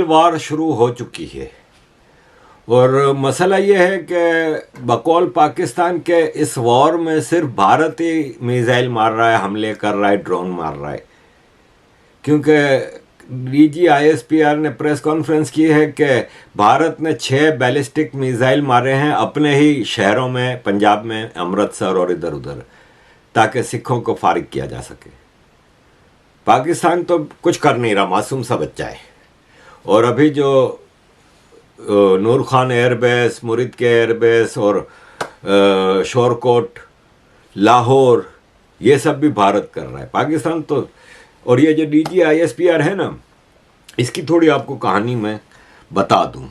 वार शुरू हो चुकी है और मसला ये है कि बकौल पाकिस्तान के इस वॉर में सिर्फ भारत ही मिसाइल मार रहा है, हमले कर रहा है, ड्रोन मार रहा है। क्योंकि DGISPR ने प्रेस कॉन्फ्रेंस की है कि भारत ने 6 बैलिस्टिक मिसाइल मारे हैं अपने ही शहरों में, पंजाब में, अमृतसर और इधर उधर, ताकि सिखों को फारिग किया जा सके। पाकिस्तान तो कुछ कर नहीं रहा, मासूम सा बच्चा है। और अभी जो नूर खान एयरबेस, मुरिद के एयरबेस और शोरकोट, लाहौर, ये सब भी भारत कर रहा है। पाकिस्तान तो, और ये जो DGISPR है ना, इसकी थोड़ी आपको कहानी मैं बता दूं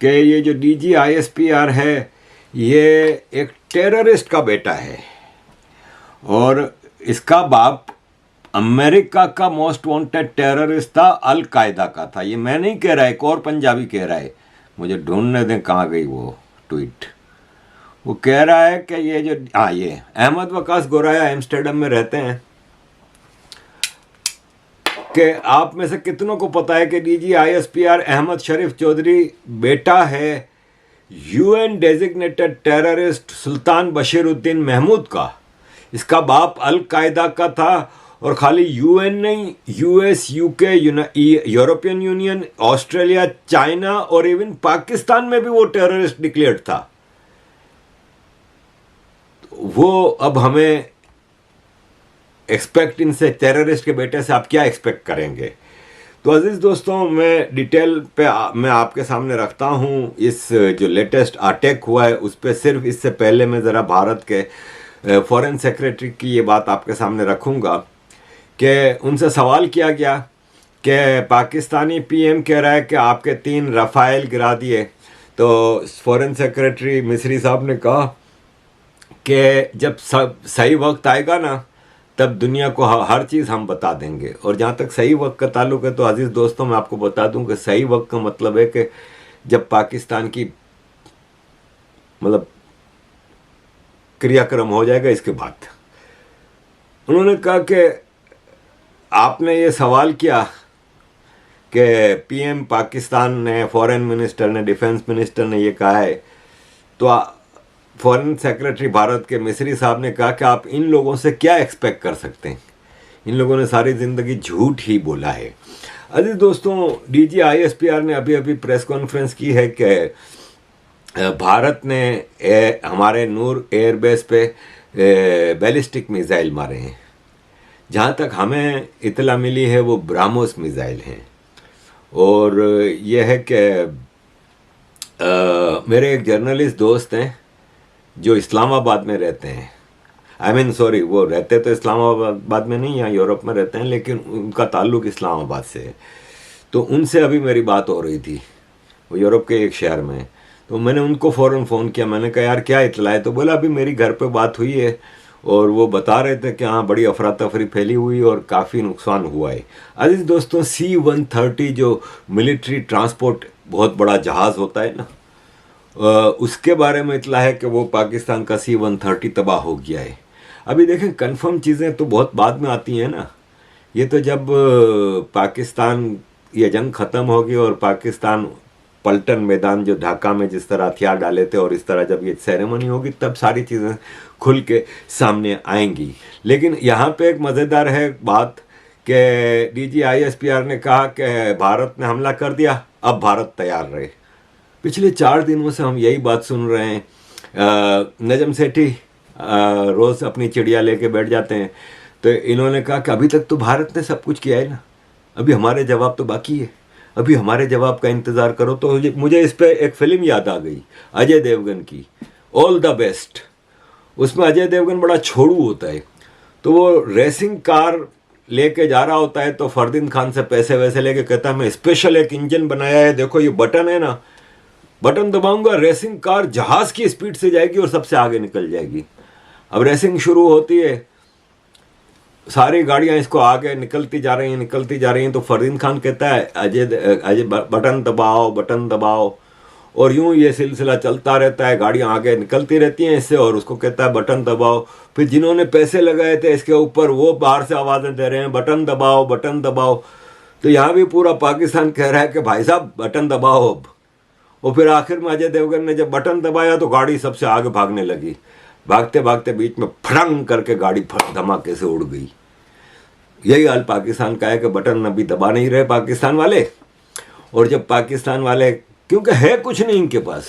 कि ये जो DGISPR है ये एक टेररिस्ट का बेटा है और इसका बाप अमेरिका का मोस्ट वांटेड टेररिस्ट था, अल कायदा का था। ये मैं नहीं कह रहा, एक और पंजाबी कह रहा है, मुझे ढूंढने दें कहाँ गई वो ट्वीट। वो कह रहा है कि ये जो ये अहमद वकास गोराया एम्स्टर्डम में रहते हैं, कि आप में से कितनों को पता है कि DGISPR अहमद शरीफ चौधरी बेटा है UN डेजिग्नेटेड टेररिस्ट सुल्तान बशीरुद्दीन महमूद का। इसका बाप अल कायदा का था और खाली UN नहीं, US, UK, European union, Australia, China और इवन पाकिस्तान में भी वो टेररिस्ट डिक्लेयर्ड था। वो अब हमें एक्सपेक्ट, इनसे, टेररिस्ट के बेटे से आप क्या एक्सपेक्ट करेंगे? तो अजीज दोस्तों, मैं डिटेल पे मैं आपके सामने रखता हूँ। इस जो लेटेस्ट अटैक हुआ है उस पर सिर्फ, इससे पहले मैं ज़रा भारत के फॉरेन सेक्रेटरी की ये बात आपके सामने रखूँगा कि उनसे सवाल किया गया कि पाकिस्तानी PM कह रहा है कि आपके 3 रफ़ाइल गिरा दिए। तो फॉरेन सेक्रेटरी मिस्री साहब ने कहा कि जब सब सही वक्त आएगा ना, तब दुनिया को हर चीज़ हम बता देंगे। और जहाँ तक सही वक्त का ताल्लुक है तो अजीज़ दोस्तों, मैं आपको बता दूं कि सही वक्त का मतलब है कि जब पाकिस्तान की मतलब क्रियाक्रम हो जाएगा। इसके बाद उन्होंने कहा कि आपने ये सवाल किया कि PM पाकिस्तान ने, फॉरेन मिनिस्टर ने, डिफेंस मिनिस्टर ने ये कहा है, तो फॉरेन सेक्रेटरी भारत के मिस्री साहब ने कहा कि आप इन लोगों से क्या एक्सपेक्ट कर सकते हैं, इन लोगों ने सारी ज़िंदगी झूठ ही बोला है। अजीज दोस्तों, DGISPR ने अभी अभी प्रेस कॉन्फ्रेंस की है कि भारत ने हमारे नूर एयरबेस पे बैलिस्टिक मिसाइल मारे हैं। जहाँ तक हमें इतला मिली है वो ब्राह्मोस मिसाइल हैं। और यह है कि मेरे एक जर्नलिस्ट दोस्त हैं जो इस्लामाबाद में रहते हैं। सॉरी, वो रहते तो इस्लामाबाद में नहीं, यहाँ यूरोप में रहते हैं, लेकिन उनका ताल्लुक इस्लामाबाद से है। तो उनसे अभी मेरी बात हो रही थी, वो यूरोप के एक शहर में। तो मैंने उनको फ़ौरन फ़ोन किया, मैंने कहा यार क्या इतला है? तो बोला अभी मेरी घर पे बात हुई है और वो बता रहे थे कि हाँ बड़ी अफरा तफरी फैली हुई और काफ़ी नुकसान हुआ है। अजीज़ दोस्तों, C-130 जो मिलिट्री ट्रांसपोर्ट बहुत बड़ा जहाज़ होता है ना, उसके बारे में इतला है कि वो पाकिस्तान का C-130 तबाह हो गया है। अभी देखें, कंफर्म चीज़ें तो बहुत बाद में आती हैं ना। ये तो जब पाकिस्तान, ये जंग ख़त्म होगी और पाकिस्तान पलटन मैदान जो ढाका में जिस तरह हथियार डाले थे, और इस तरह जब ये सेरेमनी होगी तब सारी चीज़ें खुल के सामने आएंगी। लेकिन यहाँ पे एक मज़ेदार है बात कि DGISPR ने कहा कि भारत ने हमला कर दिया, अब भारत तैयार रहे। पिछले 4 दिनों से हम यही बात सुन रहे हैं। नजम सेठी रोज़ अपनी चिड़िया लेके बैठ जाते हैं, तो इन्होंने कहा कि अभी तक तो भारत ने सब कुछ किया है ना, अभी हमारे जवाब तो बाकी है, अभी हमारे जवाब का इंतज़ार करो। तो मुझे इस पर एक फ़िल्म याद आ गई, अजय देवगन की, ऑल द बेस्ट। उसमें अजय देवगन बड़ा छोड़ू होता है, तो वो रेसिंग कार लेके जा रहा होता है, तो फरदीन खान से पैसे वैसे लेके कहता है मैं स्पेशल एक इंजन बनाया है, देखो ये बटन है ना, बटन दबाऊंगा, रेसिंग कार जहाज़ की स्पीड से जाएगी और सबसे आगे निकल जाएगी। अब रेसिंग शुरू होती है, सारी गाड़ियां इसको आगे निकलती जा रही हैं, तो फरदीन खान कहता है अजय बटन दबाओ, बटन दबाओ, और यूं ये सिलसिला चलता रहता है, गाड़ियां आगे निकलती रहती हैं इससे, और उसको कहता है बटन दबाओ। फिर जिन्होंने पैसे लगाए थे इसके ऊपर वो बाहर से आवाज़ें दे रहे हैं बटन दबाओ, बटन दबाओ। तो यहाँ भी पूरा पाकिस्तान कह रहा है कि भाई साहब बटन दबाओ अब। और फिर आखिर में अजय देवगन ने जब बटन दबाया तो गाड़ी सबसे आगे भागने लगी। भागते भागते बीच में फड़ंग करके गाड़ी धमाके से उड़ गई। यही हाल पाकिस्तान का है कि बटन अभी दबा नहीं रहे पाकिस्तान वाले। और जब पाकिस्तान वाले, क्योंकि है कुछ नहीं इनके पास,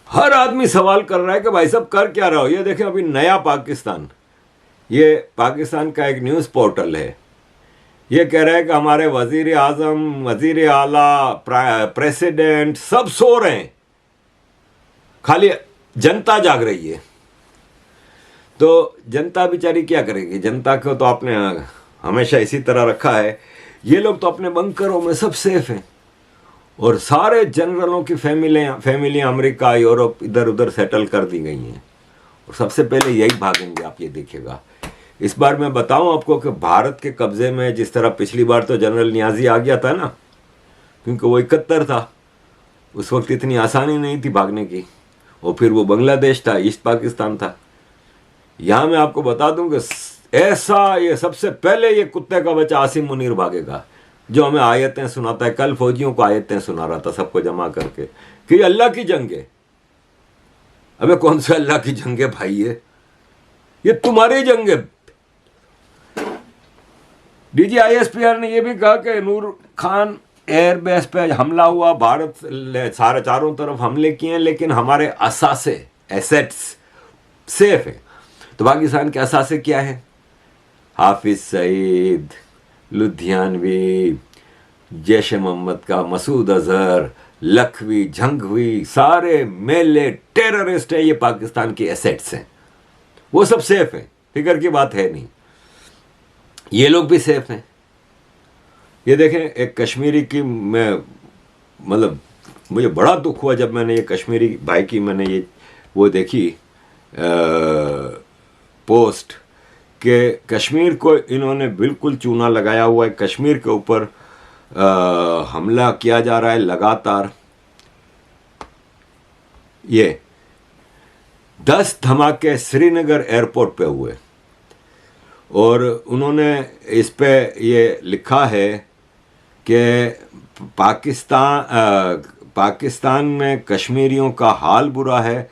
हर आदमी सवाल कर रहा है कि भाई साहब कर क्या रहे हो। ये देखें अभी नया पाकिस्तान, ये पाकिस्तान का एक न्यूज़ पोर्टल है, ये कह रहा है कि हमारे वजीर आजम, वजीर आला, प्रेसिडेंट सब सो रहे हैं, खाली जनता जाग रही है। तो जनता बेचारी क्या करेगी? जनता को तो आपने हमेशा इसी तरह रखा है। ये लोग तो अपने बंकरों में सब सेफ हैं और सारे जनरलों की फैमिलियाँ अमेरिका, यूरोप, इधर उधर सेटल कर दी गई हैं और सबसे पहले यही भागेंगे। आप ये देखिएगा। इस बार मैं बताऊं आपको कि भारत के कब्जे में, जिस तरह पिछली बार तो जनरल नियाजी आ गया था ना, क्योंकि वो 71 था, उस वक्त इतनी आसानी नहीं थी भागने की। और फिर वो बांग्लादेश था, ईस्ट पाकिस्तान था। यहाँ मैं आपको बता दूं कि ऐसा ये सबसे पहले ये कुत्ते का बच्चा आसिम मुनीर भागेगा, जो हमें आयतें सुनाता है। कल फौजियों को आयतें सुना रहा था सबको जमा करके कि अल्लाह की जंग है। अबे कौन सा अल्लाह की जंग है भाई? ये तुम्हारी जंग है। DGISPR ने यह भी कहा कि नूर खान एयरबेस पे हमला हुआ, भारत सारे चारों तरफ हमले किए हैं, लेकिन हमारे असासे, एसेट्स सेफ है। तो पाकिस्तान के असासे क्या है? हाफिज सईद, लुधियानवी, जैश मोहम्मद का मसूद अजहर, लखवी, झंगवी, सारे मेले टेररिस्ट है। ये पाकिस्तान की एसेट्स हैं, वो सब सेफ है, फिक्र की बात है नहीं। ये लोग भी सेफ हैं। ये देखें, एक कश्मीरी की, मैं मतलब मुझे बड़ा दुख हुआ जब मैंने ये कश्मीरी भाई की मैंने ये वो देखी पोस्ट कि कश्मीर को इन्होंने बिल्कुल चूना लगाया हुआ है। कश्मीर के ऊपर हमला किया जा रहा है लगातार। ये 10 धमाके श्रीनगर एयरपोर्ट पे हुए और उन्होंने इस पे ये लिखा है कि पाकिस्तान में कश्मीरियों का हाल बुरा है।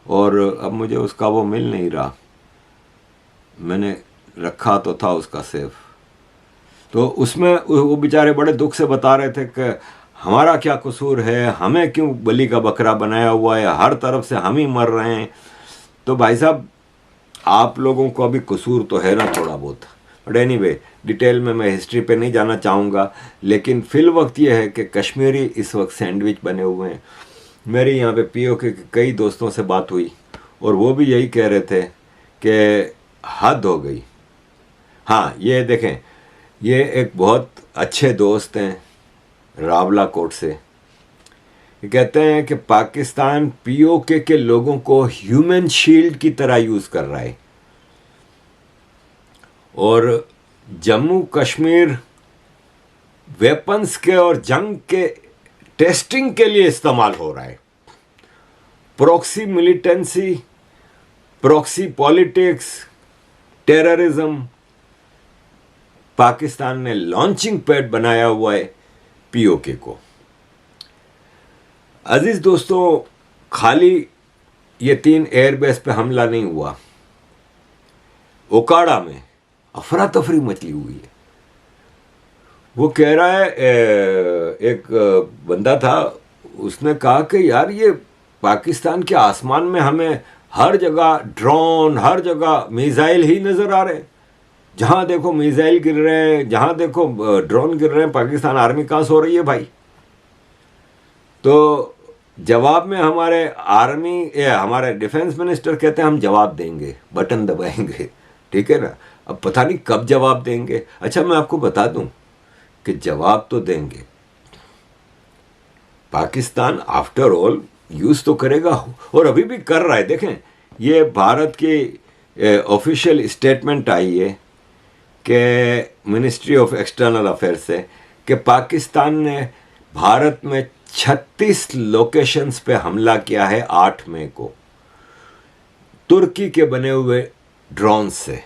और अब मुझे उसका वो मिल नहीं रहा, मैंने रखा तो था उसका सेव। तो उसमें वो बेचारे बड़े दुख से बता रहे थे कि हमारा क्या कसूर है, हमें क्यों बलि का बकरा बनाया हुआ है, हर तरफ से हम ही मर रहे हैं। तो भाई साहब, आप लोगों को अभी कसूर तो है ना थोड़ा बहुत, बट एनीवे डिटेल में मैं हिस्ट्री पे नहीं जाना चाहूँगा। लेकिन फिल वक्त ये है कि कश्मीरी इस वक्त सैंडविच बने हुए हैं। मेरे यहाँ पे POK के कई दोस्तों से बात हुई और वो भी यही कह रहे थे कि हद हो गई। हाँ, ये देखें, ये एक बहुत अच्छे दोस्त हैं रावला कोट से। ये कहते हैं कि पाकिस्तान POK के लोगों को ह्यूमन शील्ड की तरह यूज़ कर रहा है और जम्मू कश्मीर वेपन्स के और जंग के टेस्टिंग के लिए इस्तेमाल हो रहा है। Proxy militancy, proxy politics, terrorism, Pakistan ने लॉन्चिंग पैड बनाया हुआ है POK को। अजीज दोस्तों, खाली ये 3 एयरबेस पे हमला नहीं हुआ, ओकाड़ा में अफरा तफरी मचली हुई है। वो कह रहा है, एक बंदा था, उसने कहा कि यार ये पाकिस्तान के आसमान में हमें हर जगह ड्रोन, हर जगह मिसाइल ही नज़र आ रहे हैं। जहाँ देखो मिसाइल गिर रहे हैं, जहाँ देखो ड्रोन गिर रहे हैं। पाकिस्तान आर्मी कहाँ सो रही है भाई? तो जवाब में हमारे डिफेंस मिनिस्टर कहते हैं हम जवाब देंगे, बटन दबाएंगे। ठीक है ना? अब पता नहीं कब जवाब देंगे। अच्छा, मैं आपको बता दूं कि जवाब तो देंगे। पाकिस्तान आफ्टर ऑल यूज तो करेगा और अभी भी कर रहा है। देखें, ये भारत की ऑफिशियल स्टेटमेंट आई है कि मिनिस्ट्री ऑफ एक्सटर्नल अफेयर्स से कि पाकिस्तान ने भारत में 36 लोकेशंस पे हमला किया है 8 मई को, तुर्की के बने हुए ड्रोन से।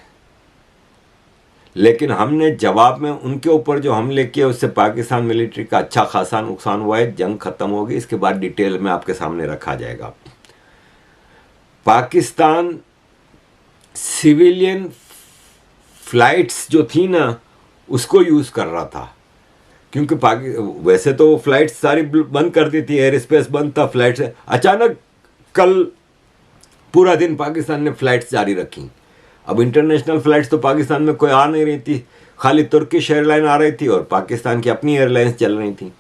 लेकिन हमने जवाब में उनके ऊपर जो हमले किए उससे पाकिस्तान मिलिट्री का अच्छा खासा नुकसान हुआ है। जंग खत्म होगी, इसके बाद डिटेल में आपके सामने रखा जाएगा। पाकिस्तान सिविलियन फ्लाइट्स जो थी ना उसको यूज कर रहा था, क्योंकि वैसे तो फ्लाइट्स सारी बंद कर दी थी, एयर स्पेस बंद था, फ्लाइट्स अचानक कल पूरा दिन पाकिस्तान ने फ्लाइट्स जारी रखी। अब इंटरनेशनल फ्लाइट्स तो पाकिस्तान में कोई आ नहीं रही थी, खाली तुर्किश एयरलाइन आ रही थी और पाकिस्तान की अपनी एयरलाइंस चल रही थी।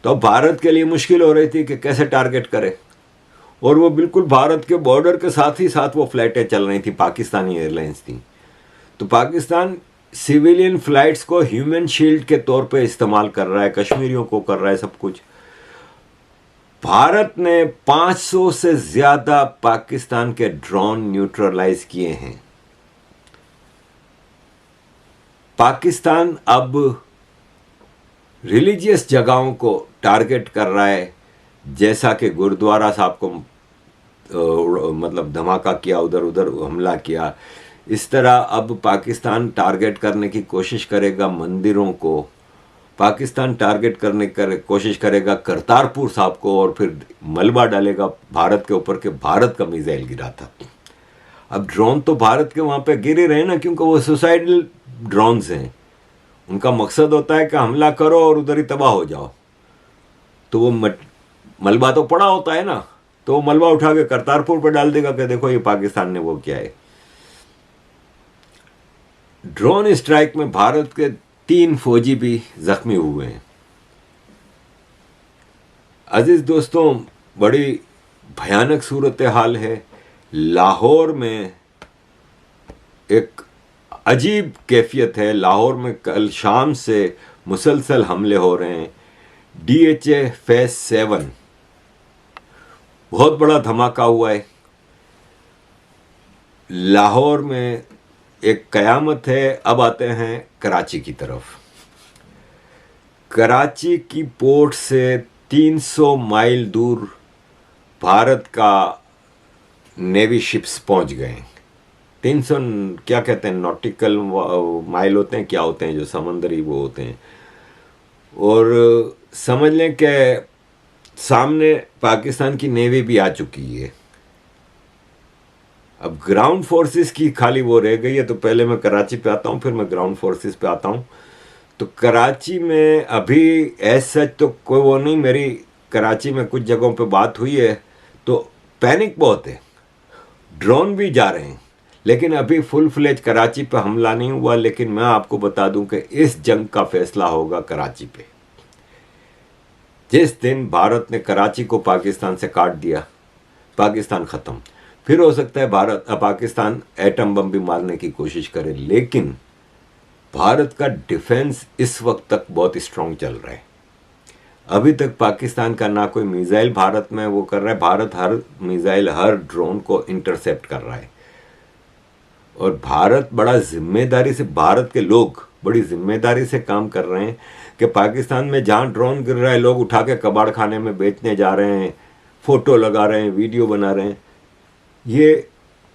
तो अब भारत के लिए मुश्किल हो रही थी कि कैसे टारगेट करे, और वो बिल्कुल भारत के बॉर्डर के साथ ही साथ वो फ्लाइटें चल रही थी, पाकिस्तानी एयरलाइंस थी। तो पाकिस्तान सिविलियन फ्लाइट्स को ह्यूमन शील्ड के तौर पे इस्तेमाल कर रहा है, कश्मीरियों को कर रहा है सब कुछ। भारत ने 500 से ज्यादा पाकिस्तान के ड्रोन न्यूट्रलाइज किए हैं। पाकिस्तान अब रिलीजियस जगहों को टारगेट कर रहा है, जैसा कि गुरुद्वारा साहब को मतलब धमाका किया, उधर उधर हमला किया। इस तरह अब पाकिस्तान टारगेट करने की कोशिश करेगा मंदिरों को, पाकिस्तान टारगेट करने की कोशिश करेगा करतारपुर साहब को, और फिर मलबा डालेगा भारत के ऊपर कि भारत का मिसाइल गिरा था। अब ड्रोन तो भारत के वहाँ पे गिरे रहे ना, क्योंकि वो सुसाइडल ड्रोन्स हैं। उनका मकसद होता है कि हमला करो और उधर ही तबाह हो जाओ। तो वो मलबा तो पड़ा होता है ना, तो वो मलबा उठा के करतारपुर पर डाल देगा कि देखो ये पाकिस्तान ने वो किया है। ड्रोन स्ट्राइक में भारत के 3 फौजी भी जख्मी हुए हैं। अजीज दोस्तों, बड़ी भयानक सूरत हाल है। लाहौर में एक अजीब कैफियत है। लाहौर में कल शाम से मुसलसल हमले हो रहे हैं। DHA फेज 7 बहुत बड़ा धमाका हुआ है। लाहौर में एक कयामत है। अब आते हैं कराची की तरफ। कराची की पोर्ट से 300 माइल दूर भारत का नेवी शिप्स पहुंच गए। 300 क्या कहते हैं, नॉटिकल माइल होते हैं, क्या होते हैं जो समंदरी वो होते हैं। और समझ लें कि सामने पाकिस्तान की नेवी भी आ चुकी है। अब ग्राउंड फोर्सेस की खाली वो रह गई है। तो पहले मैं कराची पे आता हूँ, फिर मैं ग्राउंड फोर्सेस पे आता हूँ। तो कराची में अभी एज सच तो कोई वो नहीं, मेरी कराची में कुछ जगहों पे बात हुई है तो पैनिक बहुत है, ड्रोन भी जा रहे हैं, लेकिन अभी फुल फ्लेज कराची पे हमला नहीं हुआ। लेकिन मैं आपको बता दूं कि इस जंग का फैसला होगा कराची पे। जिस दिन भारत ने कराची को पाकिस्तान से काट दिया, पाकिस्तान खत्म। फिर हो सकता है पाकिस्तान एटम बम भी मारने की कोशिश करे, लेकिन भारत का डिफेंस इस वक्त तक बहुत स्ट्रांग चल रहा है। अभी तक पाकिस्तान का ना कोई मिसाइल भारत में वो कर रहा है। भारत हर मिसाइल, हर ड्रोन को इंटरसेप्ट कर रहा है। और भारत बड़ा जिम्मेदारी से, भारत के लोग बड़ी जिम्मेदारी से काम कर रहे हैं कि पाकिस्तान में जहाँ ड्रोन गिर रहा है लोग उठा के कबाड़ खाने में बेचने जा रहे हैं, फोटो लगा रहे हैं, वीडियो बना रहे हैं। ये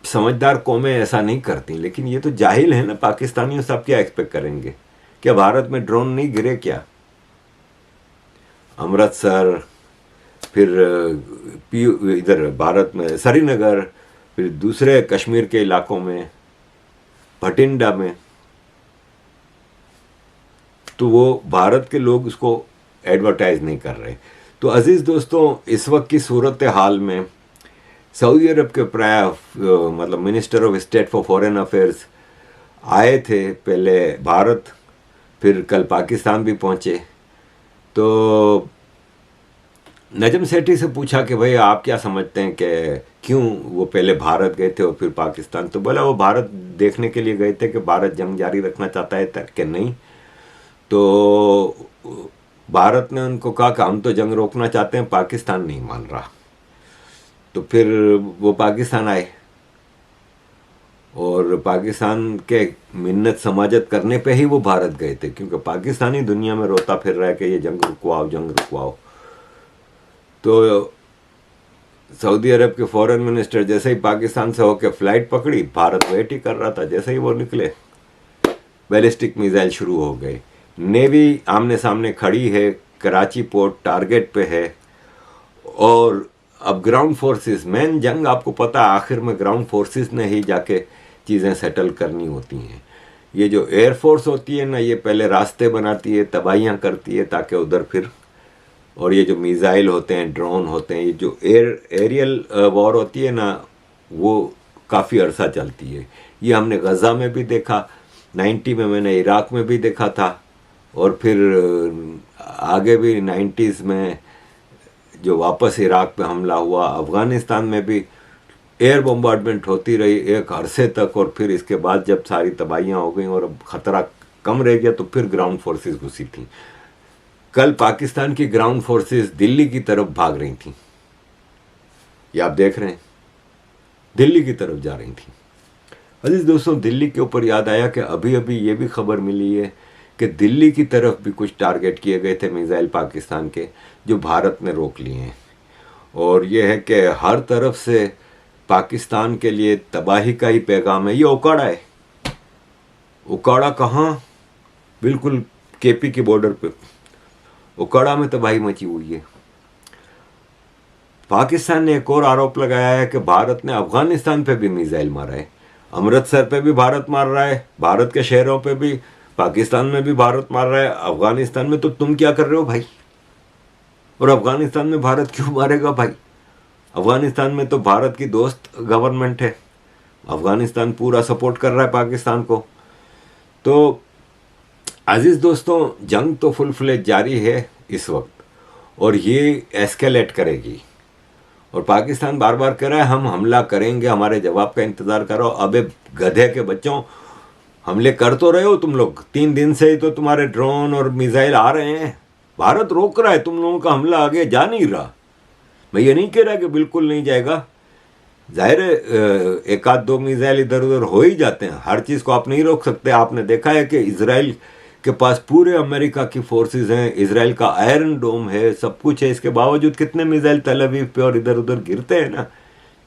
समझदार कौमें ऐसा नहीं करती, लेकिन ये तो जाहिल है ना। पाकिस्तानियों से आप क्या एक्सपेक्ट करेंगे? क्या भारत में ड्रोन नहीं गिरे क्या? अमृतसर, फिर इधर भारत में श्रीनगर, फिर दूसरे कश्मीर के इलाकों में, भटिंडा में, तो वो भारत के लोग उसको एडवर्टाइज नहीं कर रहे। तो अजीज दोस्तों, इस वक्त की सूरत हाल में सऊदी अरब के मतलब minister of state for foreign affairs आए थे, पहले भारत, फिर कल पाकिस्तान भी पहुंचे। तो नजम सेठी से पूछा कि भाई आप क्या समझते हैं कि क्यों वो पहले भारत गए थे और फिर पाकिस्तान? तो बोला वो भारत देखने के लिए गए थे कि भारत जंग जारी रखना चाहता है कि नहीं। तो भारत ने उनको कहा कि हम तो जंग रोकना चाहते हैं, पाकिस्तान नहीं मान रहा। तो फिर वो पाकिस्तान आए और पाकिस्तान के मिन्नत समाजत करने पे ही वो भारत गए थे, क्योंकि पाकिस्तानी दुनिया में रोता फिर रहा है कि ये जंग रुकवाओ, जंग रुकवाओ। तो सऊदी अरब के फॉरेन मिनिस्टर जैसे ही पाकिस्तान से होकर फ्लाइट पकड़ी, भारत वेट ही कर रहा था। जैसे ही वो निकले बैलिस्टिक मिसाइल शुरू हो गए। नेवी आमने सामने खड़ी है, कराची पोर्ट टारगेट पे है। और अब ग्राउंड फोर्सेस, मेन जंग आपको पता है आखिर में ग्राउंड फोर्सेस ने ही जाके चीज़ें सेटल करनी होती हैं। ये जो एयरफोर्स होती है ना, ये पहले रास्ते बनाती है, तबाहियाँ करती है ताकि उधर फिर, और ये जो मिसाइल होते हैं, ड्रोन होते हैं, ये जो एरियल वॉर होती है ना, वो काफ़ी अरसा चलती है। ये हमने गज़ा में भी देखा, 90 में मैंने इराक में भी देखा था, और फिर आगे भी 90s में जो वापस इराक पे हमला हुआ, अफ़गानिस्तान में भी एयर बम्बार्डमेंट होती रही एक अरसे तक, और फिर इसके बाद जब सारी तबाहियाँ हो गई और अब ख़तरा कम रह गया तो फिर ग्राउंड फोर्सेस घुसी थी। कल पाकिस्तान की ग्राउंड फोर्सेस दिल्ली की तरफ भाग रही थी, ये आप देख रहे हैं, दिल्ली की तरफ जा रही थी। अजीज दोस्तों, दिल्ली के ऊपर याद आया कि अभी अभी ये भी खबर मिली है कि दिल्ली की तरफ भी कुछ टारगेट किए गए थे मिसाइल पाकिस्तान के, जो भारत ने रोक लिए हैं। और ये है कि हर तरफ से पाकिस्तान के लिए तबाही का ही पैगाम है। ये उकाड़ा है, उकाड़ा कहाँ, बिल्कुल केपी के बॉर्डर पे उकाड़ा में तबाही मची हुई है। पाकिस्तान ने एक और आरोप लगाया है कि भारत ने अफगानिस्तान पे भी मिसाइल मारा है, अमृतसर पे भी भारत मार रहा है, भारत के शहरों पे भी, पाकिस्तान में भी भारत मार रहा है, अफगानिस्तान में तो तुम क्या कर रहे हो भाई? और अफगानिस्तान में भारत क्यों मारेगा भाई? अफगानिस्तान में तो भारत की दोस्त गवर्नमेंट है, अफगानिस्तान पूरा सपोर्ट कर रहा है पाकिस्तान को। तो अजीज दोस्तों, जंग तो फुल फ्लेज जारी है इस वक्त, और ये एस्केलेट करेगी। और पाकिस्तान बार बार कह रहा है हम हमला करेंगे, हमारे जवाब का इंतज़ार करो। अबे गधे के बच्चों, हमले कर तो रहे हो तुम लोग, 3 दिन से ही तो तुम्हारे ड्रोन और मिसाइल आ रहे हैं, भारत रोक रहा है, तुम लोगों का हमला आगे जा नहीं रहा। मैं ये नहीं कह रहा कि बिल्कुल नहीं जाएगा, जाहिर है एक आध दो मिसाइल इधर उधर हो ही जाते हैं, हर चीज़ को आप नहीं रोक सकते। आपने देखा है कि इजराइल के पास पूरे अमेरिका की फोर्सेस हैं, इजराइल का आयरन डोम है, सब कुछ है, इसके बावजूद कितने मिसाइल तल अवीव पे और इधर उधर गिरते हैं ना।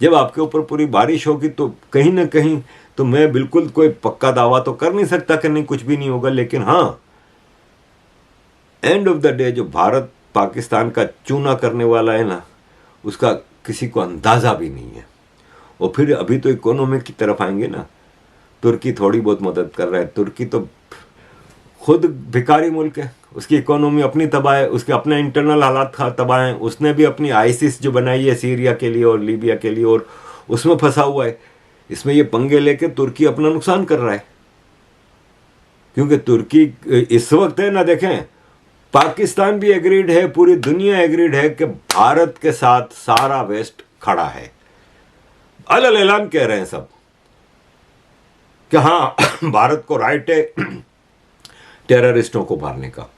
जब आपके ऊपर पूरी बारिश होगी तो कहीं ना कहीं, तो मैं बिल्कुल कोई पक्का दावा तो कर नहीं सकता कि नहीं कुछ भी नहीं होगा, लेकिन हाँ, एंड ऑफ द डे जो भारत पाकिस्तान का चूना करने वाला है ना, उसका किसी को अंदाज़ा भी नहीं है। और फिर अभी तो इकोनॉमी की तरफ आएंगे ना, तुर्की थोड़ी बहुत मदद कर रहा है, तुर्की तो खुद भिखारी मुल्क है, उसकी इकोनॉमी अपनी तबाह है, उसके अपने इंटरनल हालात तबाह हैं, उसने भी अपनी आईसिस जो बनाई है सीरिया के लिए और लीबिया के लिए, और उसमें फंसा हुआ है। इसमें ये पंगे लेके तुर्की अपना नुकसान कर रहा है, क्योंकि तुर्की इस वक्त है ना, देखें पाकिस्तान भी एग्रीड है, पूरी दुनिया एग्रीड है कि भारत के साथ सारा वेस्ट खड़ा है, अलग ऐलान कह रहे हैं सब कि हाँ भारत को राइट है टेररिस्टों को मारने का।